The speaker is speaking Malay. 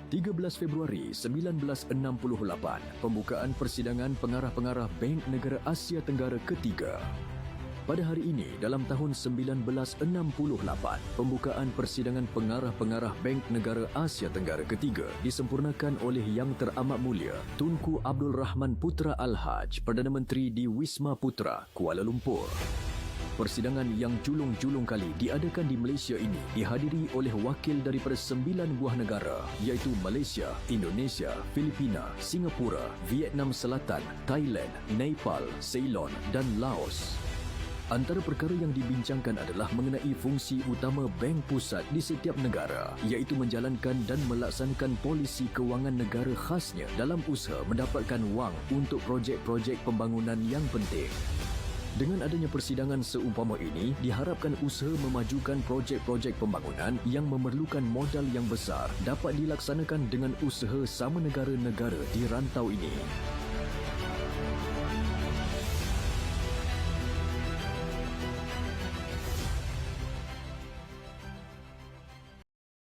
13 Februari 1968, pembukaan persidangan pengarah-pengarah Bank Negara Asia Tenggara ketiga. Pada hari ini, dalam tahun 1968, pembukaan persidangan pengarah-pengarah Bank Negara Asia Tenggara ketiga disempurnakan oleh Yang Teramat Mulia Tunku Abdul Rahman Putra Al-Haj, Perdana Menteri di Wisma Putra, Kuala Lumpur. Persidangan yang julung-julung kali diadakan di Malaysia ini dihadiri oleh wakil daripada 9 buah negara iaitu Malaysia, Indonesia, Filipina, Singapura, Vietnam Selatan, Thailand, Nepal, Ceylon dan Laos. Antara perkara yang dibincangkan adalah mengenai fungsi utama bank pusat di setiap negara iaitu menjalankan dan melaksanakan polisi kewangan negara khasnya dalam usaha mendapatkan wang untuk projek-projek pembangunan yang penting. Dengan adanya persidangan seumpama ini, diharapkan usaha memajukan projek-projek pembangunan yang memerlukan modal yang besar dapat dilaksanakan dengan usaha sama negara-negara di rantau ini.